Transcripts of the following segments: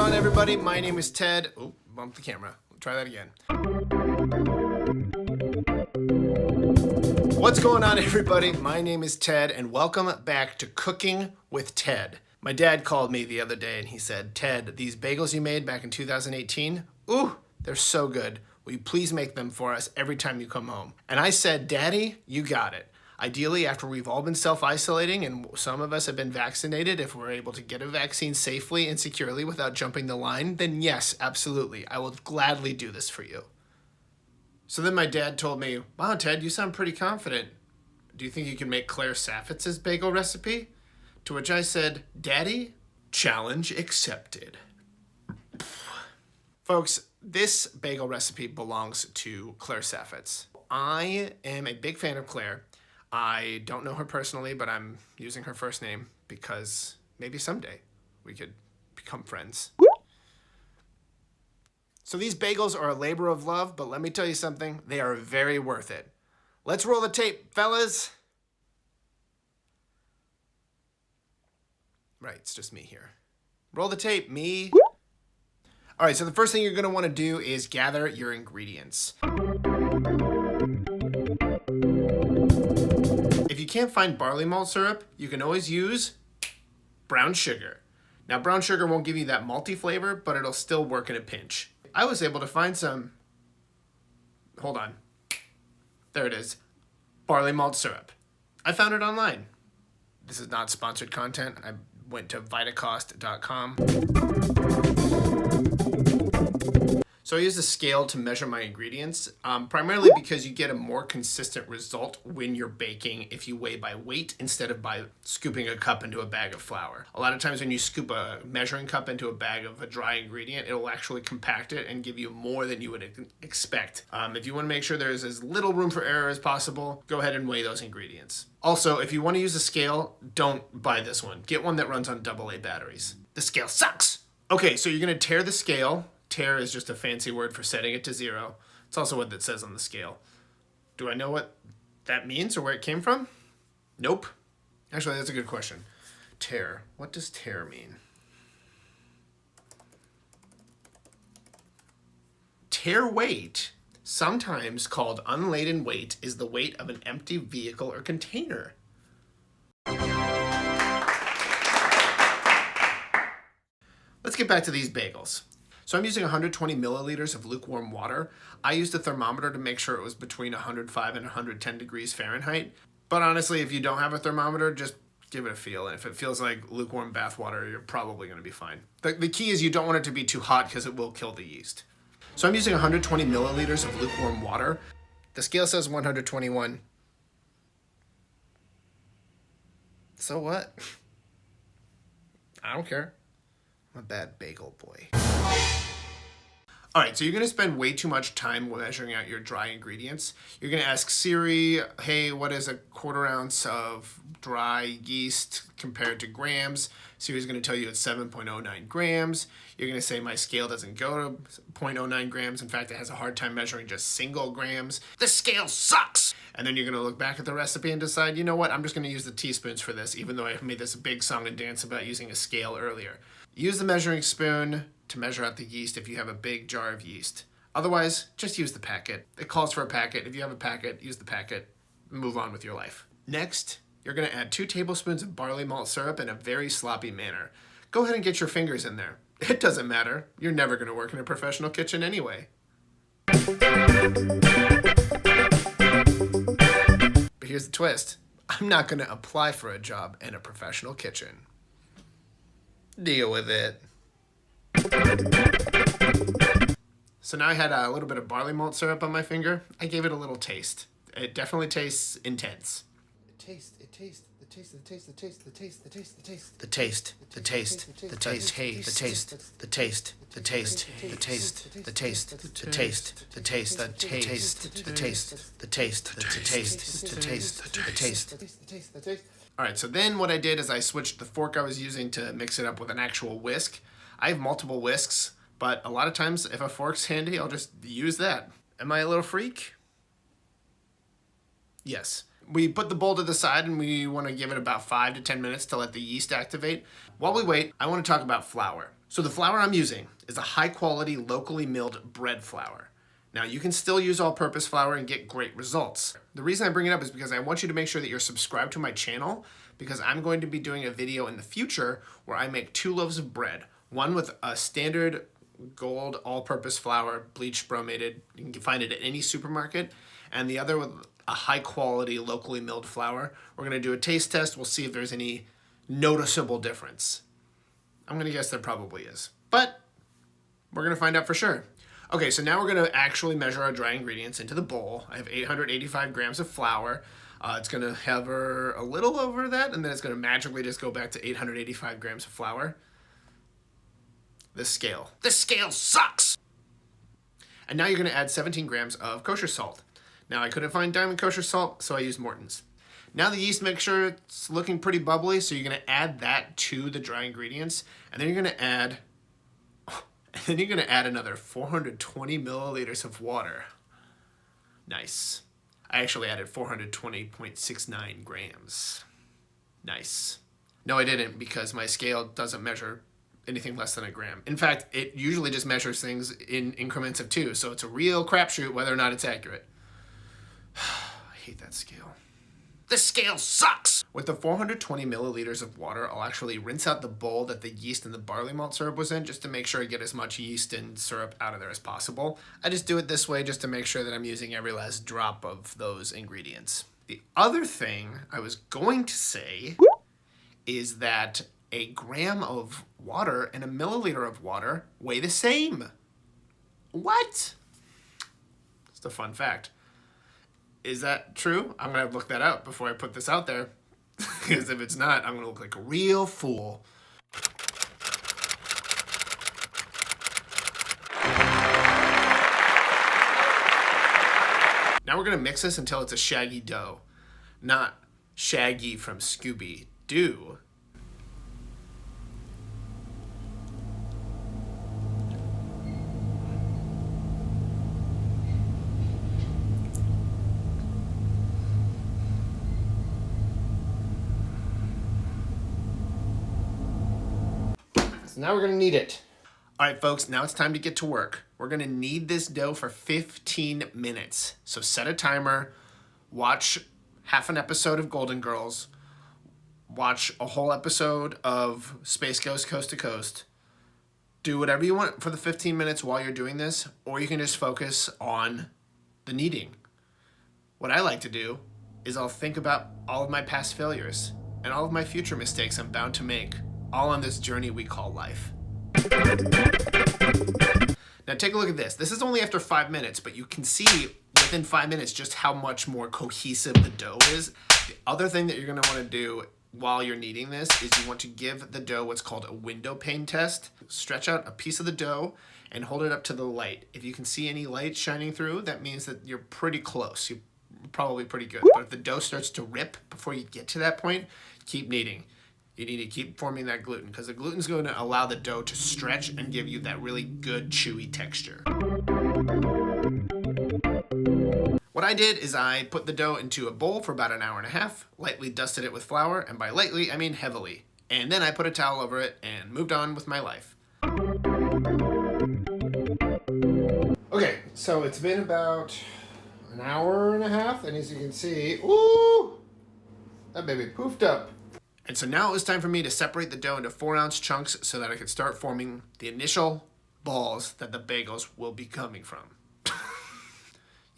on, everybody? My name is Ted. Oh, bumped the camera. Try that again. What's going on, everybody? My name is Ted, and welcome back to Cooking with Ted. My dad called me the other day, and he said, Ted, these bagels you made back in 2018, ooh, they're so good. Will you please make them for us every time you come home? And I said, Daddy, you got it. Ideally, after we've all been self-isolating and some of us have been vaccinated, if we're able to get a vaccine safely and securely without jumping the line, then yes, absolutely, I will gladly do this for you. So then my dad told me, wow, Ted, you sound pretty confident. Do you think you can make Claire Saffitz'S Bagel recipe? To which I said, Daddy, challenge accepted. Folks, this bagel recipe belongs to Claire Saffitz. I am a big fan of Claire. I don't know her personally, but I'm using her first name because maybe someday we could become friends. So these bagels are a labor of love, but let me tell you something, they are very worth it. Let's roll the tape, fellas. Right, it's just me here. Roll the tape, me. All right, so the first thing you're gonna wanna do is gather your ingredients. If you can't find barley malt syrup, you can always use brown sugar. Now, brown sugar won't give you that malty flavor, but it'll still work in a pinch. I was able to find some, hold on, there it is, barley malt syrup. I found it online. This is not sponsored content. I went to vitacost.com. So I use a scale to measure my ingredients, primarily because you get a more consistent result when you're baking if you weigh by weight instead of by scooping a cup into a bag of flour. A lot of times when you scoop a measuring cup into a bag of a dry ingredient, it will actually compact it and give you more than you would expect. If you want to make sure there's as little room for error as possible, go ahead and weigh those ingredients. Also, if you want to use a scale, don't buy this one. Get one that runs on AA batteries. The scale sucks! Okay, so you're going to tear the scale. Tear is just a fancy word for setting it to 0. It's also what it says on the scale. Do I know what that means or where it came from? Nope. Actually, that's a good question. Tear. What does tear mean? Tear weight, sometimes called unladen weight, is the weight of an empty vehicle or container. Let's get back to these bagels. So I'm using 120 milliliters of lukewarm water. I used a thermometer to make sure it was between 105 and 110 degrees Fahrenheit. But honestly, if you don't have a thermometer, just give it a feel. And if it feels like lukewarm bath water, you're probably going to be fine. The key is you don't want it to be too hot because it will kill the yeast. So I'm using 120 milliliters of lukewarm water. The scale says 121. So what? I don't care. I'm a bad bagel boy. All right, so you're gonna spend way too much time measuring out your dry ingredients. You're gonna ask Siri, hey, what is a quarter ounce of dry yeast compared to grams? Siri's gonna tell you it's 7.09 grams. You're gonna say my scale doesn't go to 0.09 grams. In fact, it has a hard time measuring just single grams. This scale sucks! And then you're gonna look back at the recipe and decide, you know what, I'm just gonna use the teaspoons for this, even though I made this big song and dance about using a scale earlier. Use the measuring spoon to measure out the yeast if you have a big jar of yeast. Otherwise, just use the packet. It calls for a packet. If you have a packet, use the packet. Move on with your life. Next, you're gonna add 2 tablespoons of barley malt syrup in a very sloppy manner. Go ahead and get your fingers in there. It doesn't matter. You're never gonna work in a professional kitchen anyway. But here's the twist. I'm not gonna apply for a job in a professional kitchen. Deal with it. So now I had a little bit of barley malt syrup on my finger. I gave it a little taste. It definitely tastes intense. The taste, hey, the taste, All right, so then what I did is I switched the fork I was using to mix it up with an actual whisk. I have multiple whisks, but a lot of times if a fork's handy, I'll just use that. Am I a little freak? Yes. We put the bowl to the side and we want to give it about 5 to 10 minutes to let the yeast activate. While we wait, I want to talk about flour. So the flour I'm using is a high quality, locally milled bread flour. Now you can still use all-purpose flour and get great results. The reason I bring it up is because I want you to make sure that you're subscribed to my channel, because I'm going to be doing a video in the future where I make 2 loaves of bread. One with a standard gold all-purpose flour, bleached, bromated, you can find it at any supermarket, and the other with a high-quality, locally milled flour. We're gonna do a taste test. We'll see if there's any noticeable difference. I'm gonna guess there probably is, but we're gonna find out for sure. Okay, so now we're gonna actually measure our dry ingredients into the bowl. I have 885 grams of flour. It's gonna hover a little over that, and then it's gonna magically just go back to 885 grams of flour. This scale sucks! And now you're gonna add 17 grams of kosher salt. Now I couldn't find Diamond kosher salt, so I used Morton's. Now the yeast mixture, it's looking pretty bubbly, so you're gonna add that to the dry ingredients, and then you're gonna add another 420 milliliters of water. Nice. I actually added 420.69 grams. Nice. No, I didn't, because my scale doesn't measure anything less than a gram. In fact, it usually just measures things in increments of 2, so it's a real crapshoot whether or not it's accurate. I hate that scale. This scale sucks! With the 420 milliliters of water, I'll actually rinse out the bowl that the yeast and the barley malt syrup was in, just to make sure I get as much yeast and syrup out of there as possible. I just do it this way just to make sure that I'm using every last drop of those ingredients. The other thing I was going to say is that a gram of water and a milliliter of water weigh the same. What? It's a fun fact. Is that true? I'm gonna look that up before I put this out there. Because if it's not, I'm gonna look like a real fool. Now we're gonna mix this until it's a shaggy dough. Not Shaggy from Scooby-Doo. Now we're gonna knead it. All right, folks, now it's time to get to work. We're gonna knead this dough for 15 minutes. So set a timer, watch half an episode of Golden Girls, watch a whole episode of Space Ghost Coast to Coast. Do whatever you want for the 15 minutes while you're doing this, or you can just focus on the kneading. What I like to do is I'll think about all of my past failures and all of my future mistakes I'm bound to make, all on this journey we call life. Now take a look at this. This is only after 5 minutes, but you can see within 5 minutes just how much more cohesive the dough is. The other thing that you're gonna wanna do while you're kneading this is you want to give the dough what's called a window pane test. Stretch out a piece of the dough and hold it up to the light. If you can see any light shining through, that means that you're pretty close. You're probably pretty good. But if the dough starts to rip before you get to that point, keep kneading. You need to keep forming that gluten, because the gluten is going to allow the dough to stretch and give you that really good chewy texture. What I did is I put the dough into a bowl for about an hour and a half, lightly dusted it with flour, and by lightly, I mean heavily. And then I put a towel over it and moved on with my life. Okay, so it's been about an hour and a half, and as you can see, ooh, that baby poofed up. And so now it was time for me to separate the dough into 4-ounce chunks so that I could start forming the initial balls that the bagels will be coming from.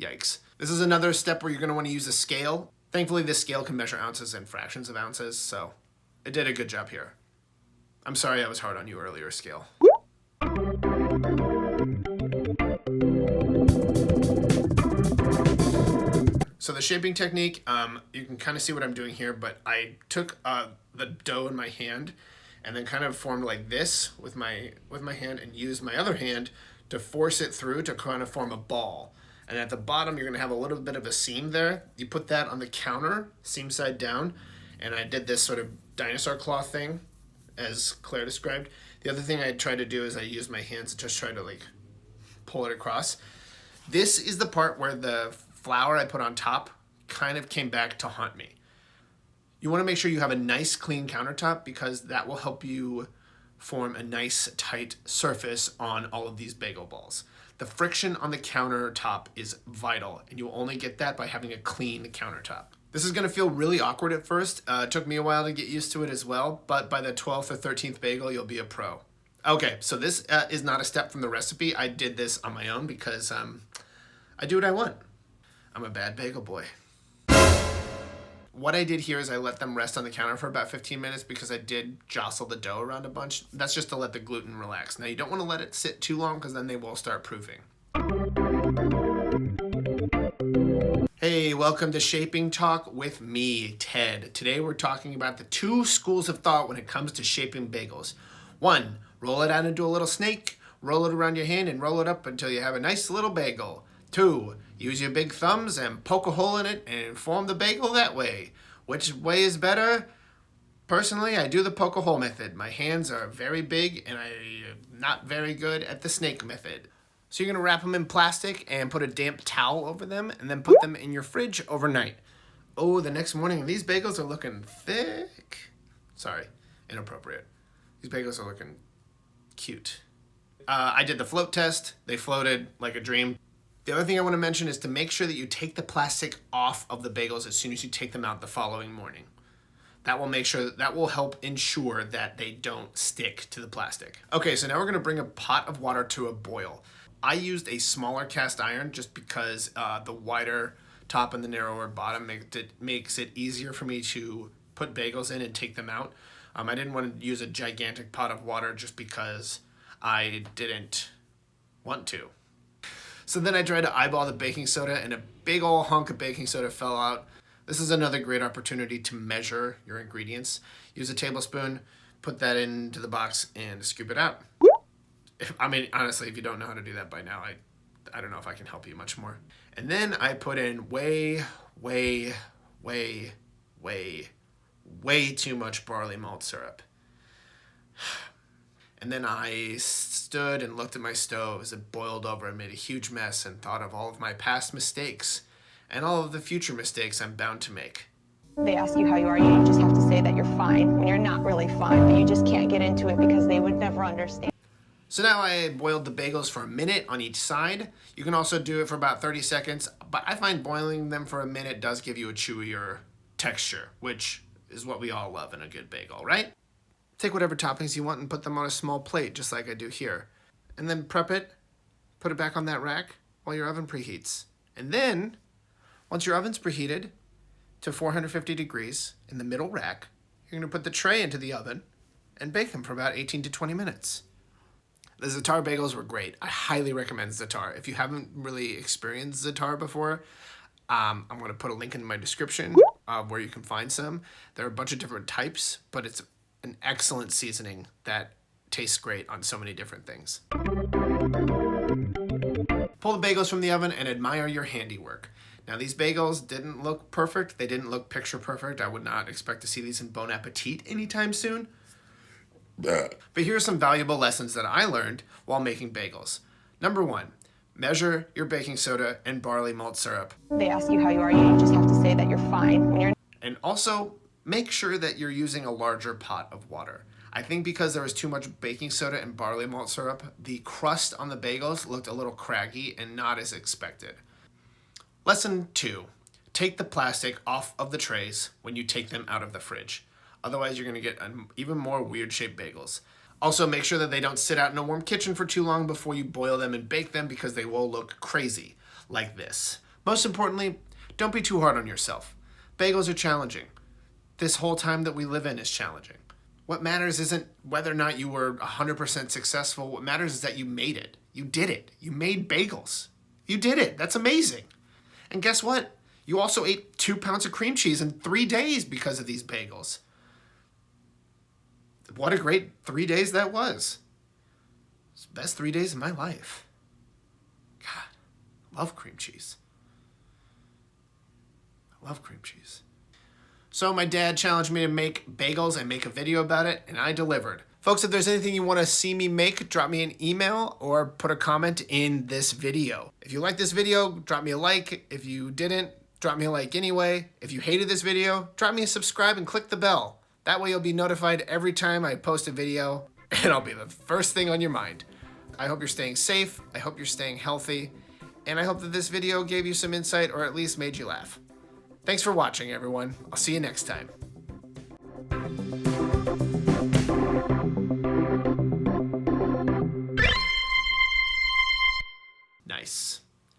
Yikes. This is another step where you're gonna wanna use a scale. Thankfully, this scale can measure ounces and fractions of ounces, so it did a good job here. I'm sorry I was hard on you earlier, scale. So the shaping technique, you can kind of see what I'm doing here, but I took the dough in my hand and then kind of formed like this with my hand and used my other hand to force it through to kind of form a ball. And at the bottom, you're gonna have a little bit of a seam there. You put that on the counter, seam side down, and I did this sort of dinosaur claw thing, as Claire described. The other thing I tried to do is I used my hands to just try to like pull it across. This is the part where the flour I put on top kind of came back to haunt me. You want to make sure you have a nice clean countertop, because that will help you form a nice tight surface on all of these bagel balls. The friction on the countertop is vital, and you'll only get that by having a clean countertop. This is going to feel really awkward at first. It took me a while to get used to it as well, but by the 12th or 13th bagel, you'll be a pro. Okay, so this is not a step from the recipe. I did this on my own because I do what I want. I'm a bad bagel boy. What I did here is I let them rest on the counter for about 15 minutes because I did jostle the dough around a bunch. That's just to let the gluten relax. Now you don't want to let it sit too long because then they will start proofing. Hey, welcome to Shaping Talk with me, Ted. Today we're talking about the two schools of thought when it comes to shaping bagels. 1, roll it out into a little snake, roll it around your hand and roll it up until you have a nice little bagel. 2, use your big thumbs and poke a hole in it and form the bagel that way. Which way is better? Personally, I do the poke a hole method. My hands are very big and I'm not very good at the snake method. So you're going to wrap them in plastic and put a damp towel over them and then put them in your fridge overnight. Oh, the next morning these bagels are looking thick. Sorry, inappropriate. These bagels are looking cute. I did the float test. They floated like a dream. The other thing I want to mention is to make sure that you take the plastic off of the bagels as soon as you take them out the following morning. That will help ensure that they don't stick to the plastic. Okay, so now we're going to bring a pot of water to a boil. I used a smaller cast iron just because the wider top and the narrower bottom makes it easier for me to put bagels in and take them out. I didn't want to use a gigantic pot of water just because I didn't want to. So then I tried to eyeball the baking soda and a big old hunk of baking soda fell out. This is another great opportunity to measure your ingredients. Use a tablespoon, put that into the box and scoop it out. Honestly, if you don't know how to do that by now, I don't know if I can help you much more. And then I put in way too much barley malt syrup. And then I stood and looked at my stove as it boiled over and made a huge mess and thought of all of my past mistakes and all of the future mistakes I'm bound to make. They ask you how you are, you just have to say that you're fine when you're not really fine, but you just can't get into it because they would never understand. So now I boiled the bagels for a minute on each side. You can also do it for about 30 seconds, but I find boiling them for a minute does give you a chewier texture, which is what we all love in a good bagel, right? Take whatever toppings you want and put them on a small plate, just like I do here. And then prep it, put it back on that rack while your oven preheats. And then, once your oven's preheated to 450 degrees in the middle rack, you're going to put the tray into the oven and bake them for about 18 to 20 minutes. The za'atar bagels were great. I highly recommend za'atar. If you haven't really experienced za'atar before, I'm going to put a link in my description where you can find some. There are a bunch of different types, but it's an excellent seasoning that tastes great on so many different things. Pull the bagels from the oven and admire your handiwork. Now these bagels didn't look perfect. They didn't look picture perfect. I would not expect to see these in Bon Appetit anytime soon. But here are some valuable lessons that I learned while making bagels. Number 1, measure your baking soda and barley malt syrup. They ask you how you are, you just have to say that you're fine when you're... And also, make sure that you're using a larger pot of water. I think because there was too much baking soda and barley malt syrup, the crust on the bagels looked a little craggy and not as expected. Lesson 2, take the plastic off of the trays when you take them out of the fridge. Otherwise, you're going to get even more weird-shaped bagels. Also, make sure that they don't sit out in a warm kitchen for too long before you boil them and bake them because they will look crazy, like this. Most importantly, don't be too hard on yourself. Bagels are challenging. This whole time that we live in is challenging. What matters isn't whether or not you were 100% successful. What matters is that you made it. You did it. You made bagels. You did it. That's amazing. And guess what? You also ate 2 pounds of cream cheese in 3 days because of these bagels. What a great 3 days that was. It's the best 3 days of my life. God, I love cream cheese. I love cream cheese. So my dad challenged me to make bagels and make a video about it, and I delivered. Folks, if there's anything you want to see me make, drop me an email or put a comment in this video. If you like this video, drop me a like. If you didn't, drop me a like anyway. If you hated this video, drop me a subscribe and click the bell. That way you'll be notified every time I post a video. and I'll be the first thing on your mind. I hope you're staying safe, I hope you're staying healthy, and I hope that this video gave you some insight or at least made you laugh. Thanks for watching, everyone. I'll see you next time.